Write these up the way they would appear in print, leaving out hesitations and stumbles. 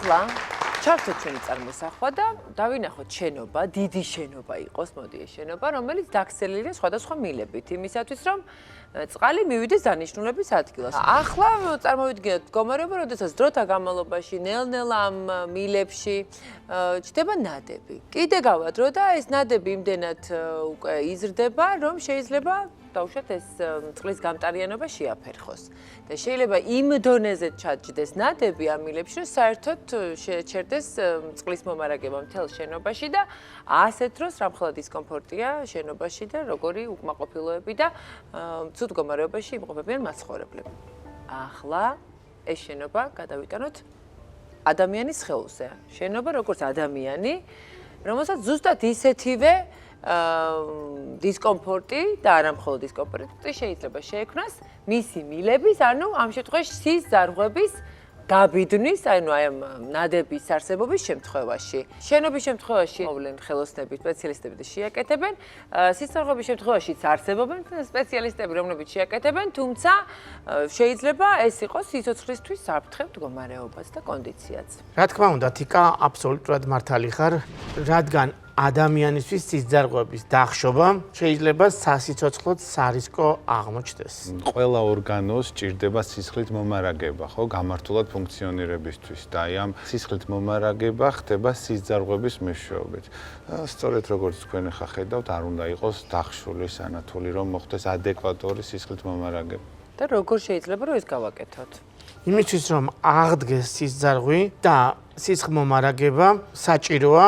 ახლა ჩართოთ ჩვენი წარმოსახვა და დავინახოთ შენობა, დიდი შენობა იყოს, მოდი ეს შენობა, რომელიც დაქცეულია სხვადასხვა მილებით, იმისათვის რომ წყალი მივიდეს დანიშნულების ადგილას. ახლა წარმოვიდგინოთ მდგომარეობა, როდესაც დროთა განმავლობაში ნელ-ნელა ამ მილებში ჩდება ნადები. კიდე გავა დრო და ეს ნადები იმდენად უკვე იზრდება, რომ შეიძლება დაუშვათ ეს წყლის გამტარიანობა შეაფერხოს. და შეიძლება იმ დონეზე ჩაჯდეს ნადები ამ მილებში, რომ საერთოდ შეჩერდეს წყლის მომარაგება მთელ შენობაში და ასეთ დროს რამხელა დისკომფორტია შენობაში და როგორი უკმაყოფილოები და ცუდ მდგომარეობაში იმყოფებიან მაცხოვრებლები. ახლა ეს შენობა გადავიტანოთ ადამიანის სხეულზე. შენობა როგორც ადამიანი, რომელსაც ზუსტად ისეთივე დისკომფორტი და არა მხოლოდ დისკომფორტი შეიძლება შეექმნას მისი მილების, ანუ ამ შემთხვევაში სის ზარღვების გაბიდნის, ანუ აი ამ ნადების არსებობის შემთხვევაში. შენობის შემთხვევაში მოვლენ ხელოსნები, სპეციალისტები და შეაკეთებენ, სის ზარღვების შემთხვევაშიც არსებობენ სპეციალისტები, რომლებიც შეაკეთებენ, თუმცა შეიძლება ეს იყოს სიცოცხლისთვის საფრთხე მდგომარეობაც და კონდიციაც. რა თქმა უნდა, თიკა აბსოლუტურად მართალი ხარ, რადგან ადამიანისთვის სიზარღვების დახშობა შეიძლება სასიცოცხლოდ სარისკო აღმოჩნდეს. ყველა ორგანოს ჭირდება სისხლით მომარაგება, ხო, გამართულად ფუნქციონირებისთვის და აი ამ სისხლით მომარაგება ხდება სიზარღვების მეშვეობით. სწორედ როგორც თქვენ ახლა ხედავთ, არ უნდა იყოს დახშული სანათული, რომ მოხდეს ადეკვატური სისხლით მომარაგება. და როგორ შეიძლება რომ ეს გავაკეთოთ? იმისთვის რომ აღდგეს სიზარღვი და სისხლმომარაგება საჭიროა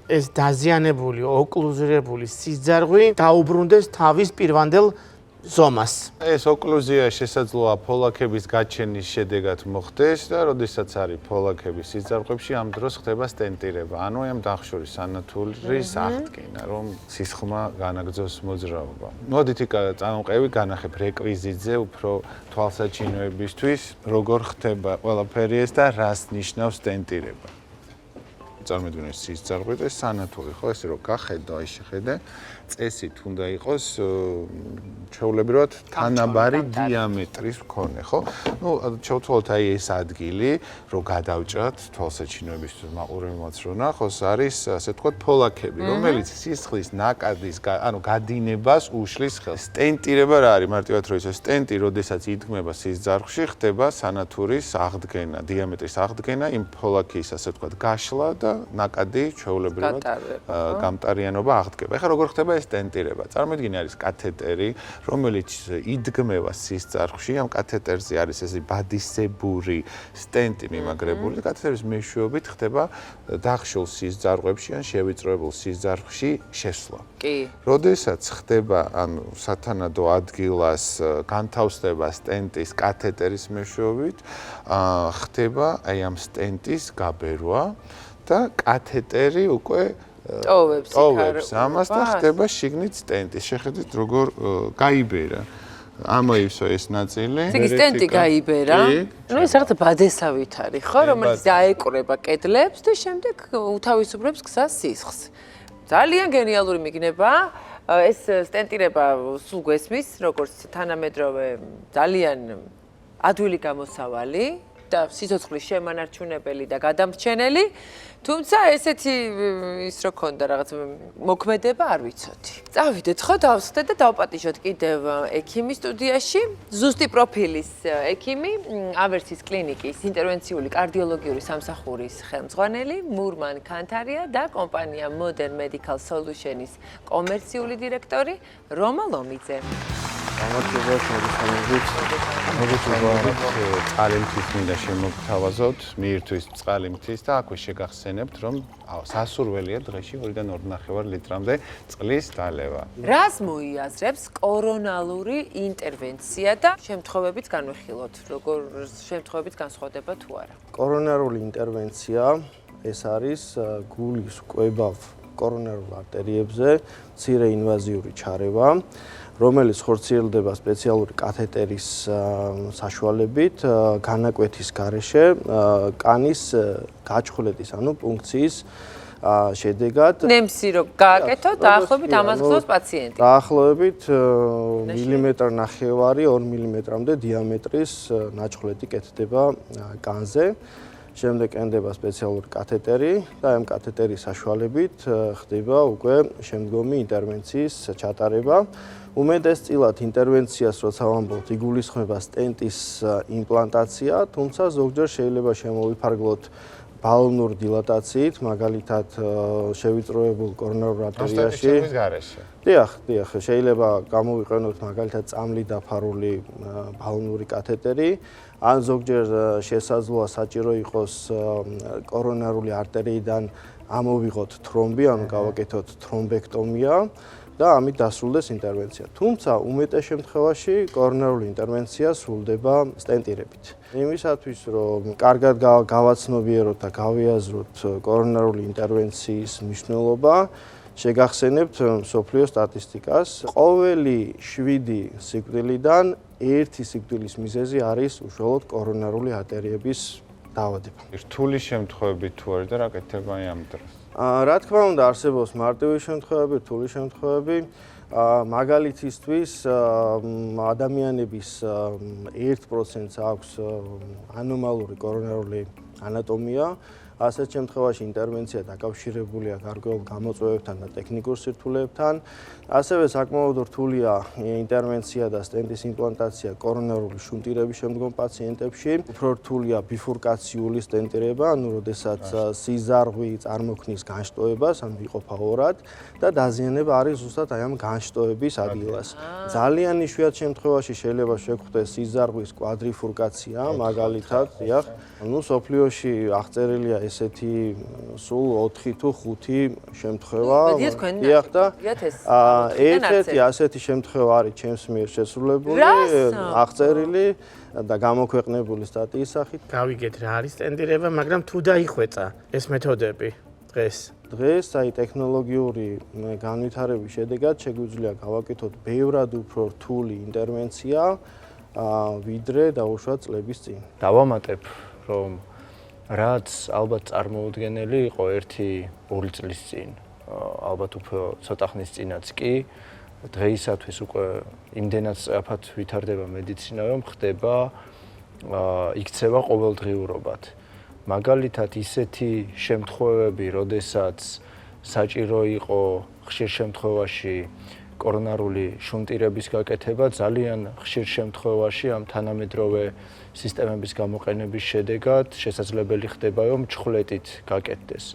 ეს დაზიანებული, ოკლუზირებული სიზარღვი დაუბრუნდეს თავის პირვანდელ ზომას. ეს ოკლუზია შესაძლოა ფოლაქების გაჩენის შედეგად მოხდეს და როდესაც არის ფოლაქების სიზარღვებში, ამ დროს ხდება სტენტირება, ანუ ამ დახშურის სანათურის აღდგენა, რომ სისხლმა განაგრძოს მოძრაობა. მოდით წამოვყევი, განახებ რეკვიზიტზე უფრო თვალსაჩინოებისთვის, როგორ ხდება ყველაფერი ეს და რას ნიშნავს სტენტირება. წარმოიდგინე სიზარღვი და სანათური, ხო, ესე რომ გახედო, აი შეხედე, წესით უნდა იყოს ჩვეულებრივად თანაბარი დიამეტრის მქონე, ხო? ნუ შევთვალოთ აი ეს ადგილი, რომ გადავჭრათ თვალსაჩინოებისთვის მაყურებელს რომ ნახოს, არის ასე ვთქვათ ფოლაქები, რომელიც სისხლის ნაკადის, ანუ გადინებას უშლის ხელს. სტენტირება რა არის? მარტივად რომ ისე სტენტი, როდესაც იდგმება სიზარღვში, ხდება სანათურის აღდგენა, დიამეტრის აღდგენა, იმ ფოლაქის ასე ვთქვათ გაშლა და ნაკადი ჩვეულებრივად გამტარიანობა აღდგება. ეხლა როგორ ხდება ეს სტენტირება? წარმოიდგინე არის კათეტერი, რომელიც იდგმება სისხლში, ამ კათეტერზე არის ესე ბადისებური სტენტი მიმაგრებული და კათეტერის მეშვეობით ხდება დახშულ სისხლში ან შევიწროებულ სისხლში შესვლა. კი. როდესაც ხდება ანუ სათანადო ადგილას განთავსდება სტენტის კათეტერის მეშვეობით, ხდება აი ამ სტენტის გაბერვა და კათეტერი უკვე ტოვებს ამას და ხდება შიგნით სტენტი. შეხედეთ როგორ გაიბერა. ამოივსო ეს ნაწილი. ეგ სტენტი გაიბერა. ნუ ეს რაღაც ბადესავით არის, ხო, რომელიც დაეკრება კედლებს და შემდეგ უთავისუფლებს გზას სისხლს. ძალიან გენიალური მიგნება. ეს სტენტირება სულ გვესმის, როგორც თანამედროვე ძალიან ადვილი გამოსავალი და სიცოცხლის შემანარჩუნებელი და გადამრჩენელი, თუმცა ესეთი ის რო ქონდა რაღაც მოქმედება არ ვიცოდი. წავიდეთ ხო დავსხდეთ და დავპატიჟოთ კიდევ ექიმის სტუდიაში, ზუსტი პროფილის ექიმი, ავერსის კლინიკის ინტერვენციული კარდიოლოგიური სამსახურის ხელმძღვანელი მურმან ქანთარია და კომპანია Modern Medical Solutions კომერციული დირექტორი რომა ლომიძე. გამარჯობა, შეგესალმებით. წყალმთის მინდა შემოგთავაზოთ, მიირთვის წყალმთის და აქვე შეგახსენებთ, რომ სასურველია დღეში 2-დან 2.5 ლიტრამდე წყლის დალევა. რას მოიაზრებს კორონალური ინტერვენცია და შემთხვევებით განვიხილოთ, როგორ შემთხვევებით განსხვავდება თუ არა? კორონარული ინტერვენცია ეს არის გულის კვებავ კორონარულ არტერიებზე მცირე ინვაზიური ჩარევა, რომელიც ხორციელდება სპეციალური კათეტერის საშუალებით განაკვეთის გარეშე კანის გაჩხვლეტის, ანუ პუნქციის შედეგად. ნემსი რო გააკეთოთ, დაახლოებით ამას ხსოვს პაციენტი. დაახლოებით მილიმეტრ ნახევარი 2 მილიმეტრამდე დიამეტრის ნაჩხვლეტი კეთდება კანზე. შემდეგ ენდება სპეციალური კათეტერი და ამ კათეტერის საშუალებით ხდება უკვე შემდგომი ინტერვენციის ჩატარება. უმეტესწილად ინტერვენციას როცა ვამბობთ, იგულისხმება სტენტის იმპლანტაცია, თუმცა ზოგჯერ შეიძლება შემოვიფარგლოთ ბალონურ დილატაციით, მაგალითად შევიწროებულ კორონარულ არტერიაში. დიახ, შეიძლება გამოვიყენოთ მაგალითად წამლით დაფარული ბალონური კათეტერი, ან ზოგჯერ შესაძლოა საჭირო იყოს კორონარული არტერიიდან ამოვიღოთ თრომბი, ანუ გავაკეთოთ თრომბექტომია და ამით დასრულდეს ინტერვენცია. თუმცა უმეტეს შემთხვევაში კორონარული ინტერვენცია სრულდება სტენტირებით. იმისათვის, რომ კარგად გავაცნობიეროთ და გავიაზროთ კორონარული ინტერვენციის მნიშვნელობა, შეგახსენებთ მსოფლიო სტატისტიკას. ყოველი 7 სიკვდილიდან 1 სიკვდილის მიზეზი არის უშუალოდ კორონარული არტერიების დაავადება. რთული შემთხვევები თუ არის და რა კეთება ამ დროს? რა თქმა უნდა, არსებობს მარტივი შემთხვევები, რთული შემთხვევები. მაგალითისთვის ადამიანების 1%-ს აქვს ანომალური კორონარული ანატომია. ასეთ შემთხვევაში ინტერვენცია დაკავშირებულია გარკვეულ გამოწვევებთან და ტექნიკურ სირთულეებთან. ასევე საკმაოდ რთულია ინტერვენცია და სტენტის იმპლანტაცია კორონარული შუნტირების შემდგომ პაციენტებში. უფრო რთულია ბიფურკაციული სტენტირება, ანუ როდესაც სიზარღვი წარმოქმნის განშტოებას, ანუ იყოფა ორად და დაზიანება არის ზუსტად აი ამ განშტოების ადგილას. ძალიან იშვიათ შემთხვევაში შეიძლება შეგვხვდეს სიზარღვის კვადრიფურკაცია, მაგალითად, დიახ. ნუ სოფლიოში აღწერილია ესეთი სულ 4 თუ 5 შემთხვევა. დიახ და ერთ-ერთი ასეთი შემთხვევა არის ჩემს მიერ შესრულებული, აღწერილი და გამოქვეყნებული სტატიის სახით. გავიგეთ რა არის სტენტირება, მაგრამ თუ დაიხვეწა ეს მეთოდები დღეს. დღეს აი ტექნოლოგიური განვითარების შედეგად შეგვიძლია გავაკეთოთ ბევრად უფრო რთული ინტერვენცია, ვიდრე დაუშვათ წლების წინ. დავამატებ, რომ რაც ალბათ წარმოუდგენელი იყო 1-2 წლის წინ, ალბათ უფრო ცოტა ხნის წინაც კი, დღეისათვის უკვე იმდენად სწრაფად ვითარდება მედიცინა, რომ ხდება იქცევა ყოველდღიურობად. მაგალითად ისეთი შემთხვევები, როდესაც საჭირო იყო ხშირ შემთხვევაში კორონარული შუნტირების გაკეთება, ძალიან ხშირ შემთხვევაში ამ თანამედროვე სისტემების გამოყენების შედეგად შესაძლებელი ხდება, რომ ჩხვლეტით გაკეთდეს.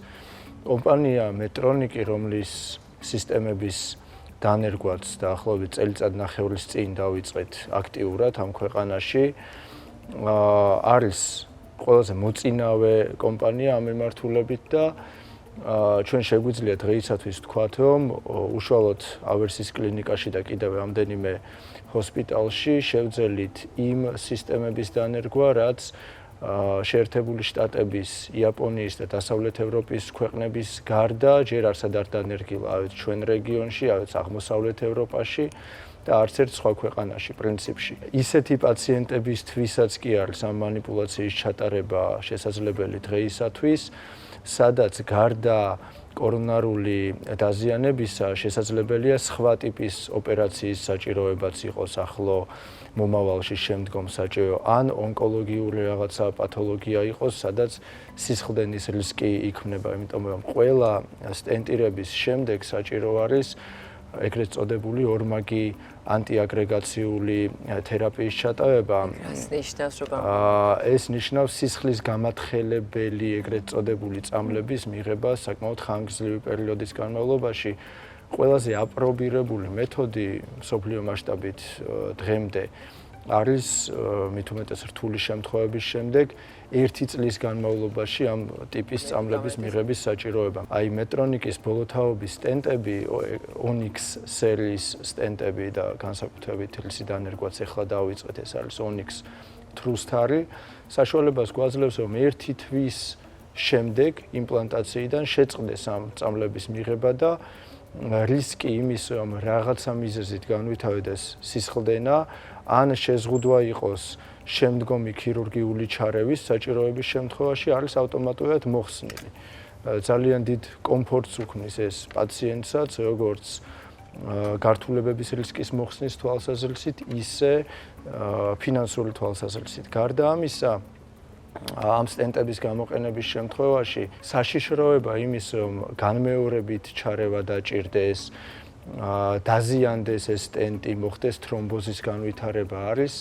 კომპანია მეტრონიკი, რომლის სისტემების დანერგვაც დაახლოებით წელიწად-ნახევრის წინ დავიწყეთ აქტიურად ამ ქვეყანაში, არის ყველაზე მოწინავე კომპანია ამ მიმართულებით და ჩვენ შეგვიძლია დღეისათვის ვთქვათ, რომ უშუალოდ ავერსის კლინიკაში და კიდევ რამდენიმე ჰოსპიტალში შევძელით იმ სისტემების დანერგვა, რაც შეერთებული შტატების, იაპონიის და დასავლეთ ევროპის ქვეყნების გარდა ჯერ არსად არ დანერგილა ჩვენ რეგიონში, აღმოსავლეთ ევროპაში და არც ერთ სხვა ქვეყანაში პრინციპში. ისეთი პაციენტებისთვისაც კი არის ამ მანიპულაციის ჩატარება შესაძლებელი დღეისათვის, სადაც გარდა კორონარული დაზიანებისა შესაძლებელია სხვა ტიპის ოპერაციის საჭიროებაც იყოს ახლო მომავალში შემდგომ საჭირო, ან ონკოლოგიური რაღაცა პათოლოგია იყოს, სადაც სისხლდენის რისკი იქმნება, იმიტომ რომ ყველა სტენტირების შემდეგ საჭირო არის ეგრეთ წოდებული ორმაგი ანტიაგრეგაციული თერაპიის ჩატარება. ეს ნიშნავს სისხლის გამათხელებელი ეგრეთ წოდებული წამლების მიღება საკმაოდ ხანგრძლივი პერიოდის განმავლობაში. ყველაზე აპრობირებული მეთოდი მსოფლიო მასშტაბით დღემდე არის მით უმეტეს რთული შემთხვევების შემდეგ 1 წლის განმავლობაში ამ ტიპის წამლების მიღების საჭიროება. აი მეტრონიკის ბოლოთაობის სტენტები, Onyx სერიის სტენტები და განსაკუთრებით თლისი დანერგვაც ახლა დავიწყეთ, ეს არის Onyx თრუსთარი, საშუალებას გვაძლევს, რომ 1 თვის შემდეგ იმპლანტაციიდან შეწყდეს ამ წამლების მიღება და რისკი იმის, რომ რაღაცა მიზეზით განვითარდეს სისხლდენა, ან შეზღუდვა იყოს შემდგომი ქირურგიული ჩარევის საჭიროების შემთხვევაში არის ავტომატურად მოხსნილი. ძალიან დიდ კომფორტს უქმნის ეს პაციენტსაც, როგორც გართულებების რისკის მოხსნის თვალსაზრისით, ისე ფინანსური თვალსაზრისით. გარდა ამისა, ამ სტენტების გამოყენების შემთხვევაში საშიშროება იმის, რომ განმეორებით ჩარევა დაჭირდეს, დაზიანდეს ეს სტენტი, მოხდეს თრომბოზის განვითარება არის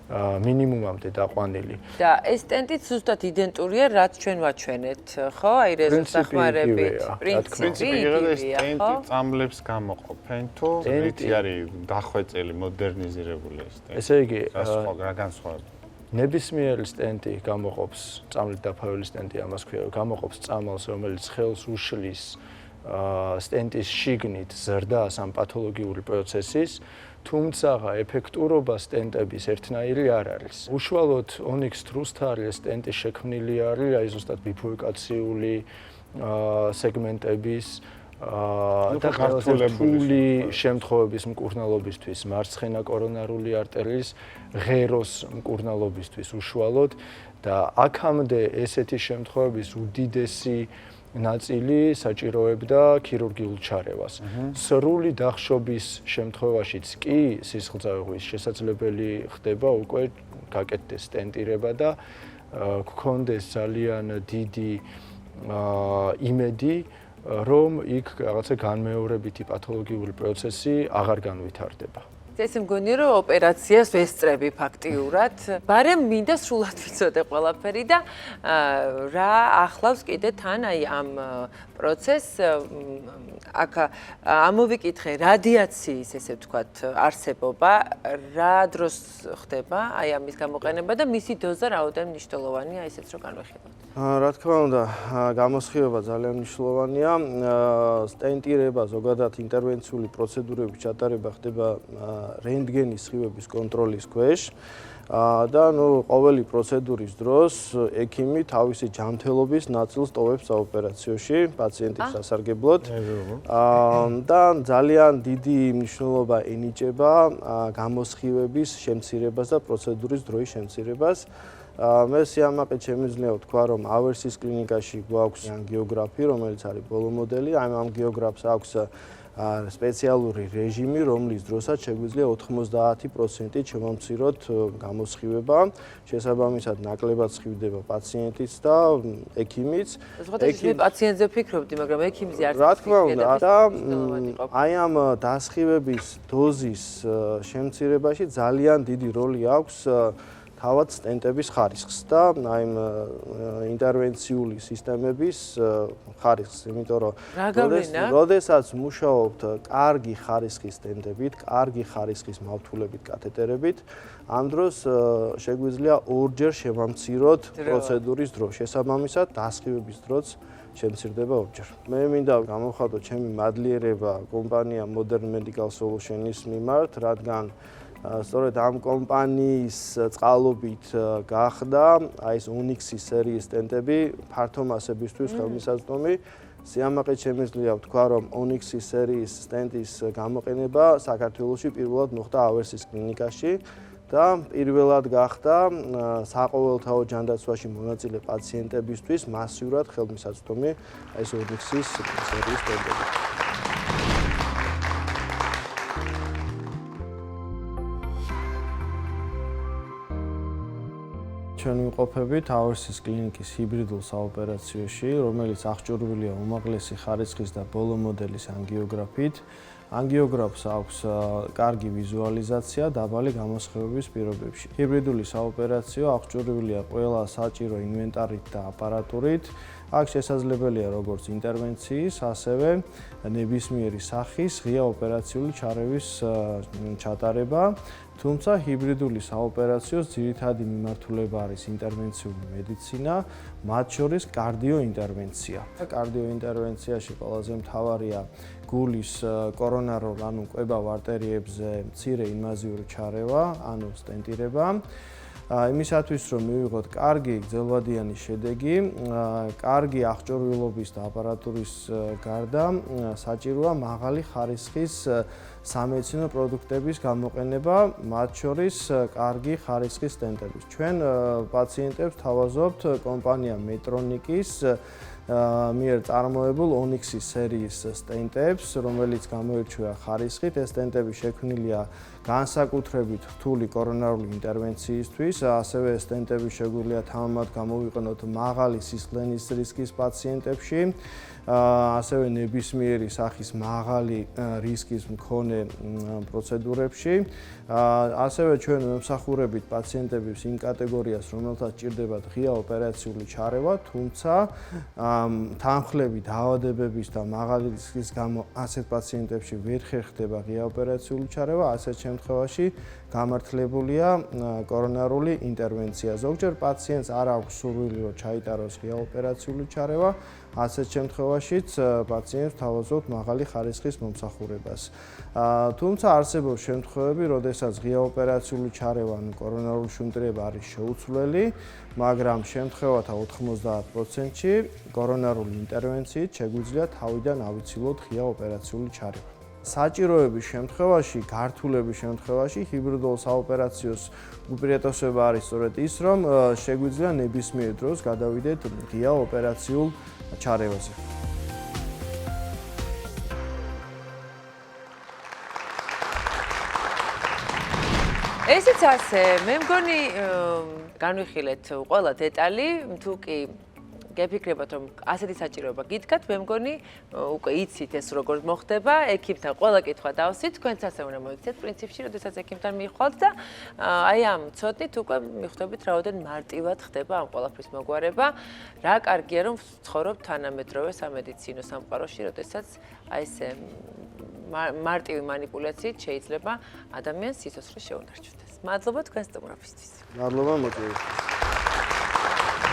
მინიმუმამდე დაყვანილი. და ეს სტენტიც ზუსტად იდენტურია, რაც ჩვენ ვაჩვენეთ, ხო? აი რეზოს დახმარებით. პრინციპი იღება ეს სტენტი წამლებს გამოყოფენ თუ რითი არის დახვეწილი, მოდერნიზირებული ეს სტენტი. ესე იგი, რა განსხვავება? ნებისმიერი სტენტი გამოყოფს, წამლით დაფარული სტენტი ამას ქვია, რომ გამოყოფს წამალს, რომელიც ხელს უშლის სტენტის შიგნით ზრდას ამ პათოლოგიური პროცესის, თუმცა ეფექტურობა სტენტების ერთნაირი არ არის. უშუალოდ ონიქს თრუსთარი სტენტი შექმნილი არის, აი ზუსტად ბიფურკაციული სეგმენტების და გართულებული შემთხვევების მკურნალობისთვის, მარცხენა კორონარული არტერიის ღეროს მკურნალობისთვის უშუალოდ და აქამდე ესეთი შემთხვევების უდიდესი ნაწილი საჭიროებდა ქირურგიულ ჩარევას. სრული დახშობის შემთხვევაშიც კი სისხლძარღვის შესაძლებელი ხდება უკვე გაკეთდეს სტენტირება და გქონდეს ძალიან დიდი იმედი, რომ იქ რაღაცა განმეორებითი პათოლოგიური პროცესი აღარ განვითარდება. ესე მგონია, რომ ოპერაციას ვესწრები ფაქტიურად, მაგრამ მინდა სრულად ვიცოდე ყველაფერი და რა ახლავს კიდე თან აი ამ პროცესს აქ ამოვიკითხე რადიაციის ესე ვთქვათ არსებობა, რა დროს ხდება აი ამის გამოყენება და მისი დოზა რაოდენ მნიშვნელოვანია ისეც რომ განვიხილოთ. რა თქმა უნდა, გამოსხივება ძალიან მნიშვნელოვანია. სტენტირება, ზოგადად ინტერვენციული პროცედურების ჩატარება ხდება რენტგენის სხივების კონტროლის ქვეშ და ყოველი პროცედურის დროს ექიმი თავისი ჯანმრთელობის ნაწილს ტოვებს საოპერაციოში პაციენტის სასარგებლოდ და ძალიან დიდი მნიშვნელობა ენიჭება გამოსხივების შემცირებას და პროცედურის დროის შემცირებას. მე სიამაყედ შემიძლია ვთქვა, რომ ავერსის კლინიკაში გვაქვს ანგიოგრაფი, რომელიც არის ბოლო მოდელი. ამ ანგიოგრაფს აქვს სპეციალური რეჟიმი, რომლის დროსაც შეგვიძლია 90% შემომციროთ გამოსხივება. შესაბამისად, ნაკლებად სხივდება პაციენტიც და ექიმიც. ზოგადად პაციენტზე ვფიქრობდი, მაგრამ ექიმზე არც რა თქმა უნდა, და აი ამ დასხივების დოზის შემცირებაში ძალიან დიდი როლი აქვს თავად სტენტების ხარისხს და აი ინტერვენციული სისტემების ხარისხს, იმიტომ რომ როდესაც მუშაობთ კარგი ხარისხის სტენტებით, კარგი ხარისხის მავთულებით, კათეტერებით, ამ დროს შეგვიძლია ორჯერ შევამციროთ პროცედურის დრო. შესაბამისად, დასხივების დროც შემცირდება ორჯერ. მე მინდა გამოვხატო ჩემი მადლიერება კომპანია Modern Medical Solutions-ის მიმართ, რადგან სწორედ ამ კომპანიის წყალობით გახდა აი ეს Onyx-ის სერიის სტენტები ფართო მასებისთვის ხელმისაწვდომი. სიამაყედ შემიძლია ვთქვა, რომ Onyx-ის სერიის სტენტის გამოყენება საქართველოში პირველად მოხდა ავერსის კლინიკაში და პირველად გახდა საყოველთაო ჯანდაცვაში მონაწილე პაციენტებისთვის მასიურად ხელმისაწვდომი ეს Onyx-ის სერიის სტენტები. ჩვენ ვიმყოფებით ავერსის კლინიკის ჰიბრიდულ საოპერაციოში, რომელიც აღჭურვილია უმაღლესი ხარისხის და ბოლო მოდელის ანგიოგრაფით. ანგიოგრაფს აქვს კარგი ვიზუალიზაცია დაბალი გამოსხივების პირობებში. ჰიბრიდული საოპერაციო აღჭურვილია ყველა საჭირო ინვენტარით და აპარატურით. აქ შესაძლებელია როგორც ინტერვენციის, ასევე ნებისმიერი სახის ღია ოპერაციული ჩარევის ჩატარება. თუმცა ჰიბრიდული საოპერაციოს ძირითადი მიმართულება არის ინტერვენციული მედიცინა, მათ შორის კარდიოინტერვენცია. კარდიოინტერვენციაში ყველაზე მთავარია გულის კორონარულ ანუ კვებავ არტერიებზე მცირე ინვაზიური ჩარევა, ანუ სტენტირება. იმისათვის რომ მივიღოთ კარგი გრძელვადიანი შედეგი, კარგი აღჭურვილობის და აპარატურის გარდა საჭიროა მაღალი ხარისხის სამედიცინო პროდუქტების გამოყენება, მათ შორის კარგი ხარისხის სტენტების. ჩვენ პაციენტებს თავაზობთ კომპანია Medtronic-ის მიერ წარმოებულ Onyx-ის სერიის სტენტებს, რომელიც გამოირჩევა ხარისხით. ეს სტენტები შექმნილია განსაკუთრებით რთული კორონარული ინტერვენციისთვის, ასევე სტენტები შეგვიძლია თამამად გამოვიყენოთ მაღალი სისხლძვენის რისკის პაციენტებში, ასევე ნებისმიერი სახის მაღალი რისკის მქონე პროცედურებში. ასევე ჩვენ ვემსახურებით პაციენტებს იმ კატეგორიას, რომელთაც ჭირდებათ ღია ოპერაციული ჩარევა, თუმცა თანხლები დაავადებების და მაღალი რისკის გამო ასეთ პაციენტებში ვერ ხერხდება ღია ოპერაციული ჩარევა, ასეთ შემთხვევაში გამართლებულია კორონარული ინტერვენცია. ზოგჯერ პაციენტს არ აქვს სურვილი, რომ ჩაიტაროს ღია ოპერაციული ჩარევა, ასეთ შემთხვევაშიც პაციენტს თავაზობთ მაღალი ხარისხის მომსახურებას. თუმცა არსებობს შემთხვევები, როდესაც ღია ოპერაციული ჩარევა, ანუ კორონარული შუნტირება არის შეუცვლელი, მაგრამ შემთხვევათა 90%-ში კორონარული ინტერვენციით შეგვიძლია თავიდან ავიცილოთ ღია ოპერაციული ჩარევა. საჭიროების შემთხვევაში, გართულების შემთხვევაში ჰიბრიდულ საოპერაციოს უპირატესობა არის სწორედ ის, რომ შეგვიძლია ნებისმიერ დროს გადავიდეთ ღია ოპერაციულ ჩარევაზე. ესეც ასე, მე მგონი განვიხილეთ ყველა დეტალი, თუ კი გეფიქრებათ, რომ ასეთი საჭიროება გიდგათ, მე მგონი უკვე იცით ეს როგორ მოხდება, ექიმთან ყველა კითხვა დავსვით, თქვენც ასე უნდა მოიქცეთ პრინციპში, როდესაც ექიმთან მიხვალთ და აი ამ ცოდნით უკვე მიხვდებით რაოდენ მარტივად ხდება ამ ყველაფრის მოგვარება. რა კარგია რომ ვცხოვრობ თანამედროვე სამედიცინო სამყაროში, როდესაც აი ესე მარტივი манипуляციით შეიძლება ადამიანს სიცოცხლე შეუნარჩუნდეს. მადლობა თქვენ სტუმრობისთვის. მადლობა მოწვევისთვის.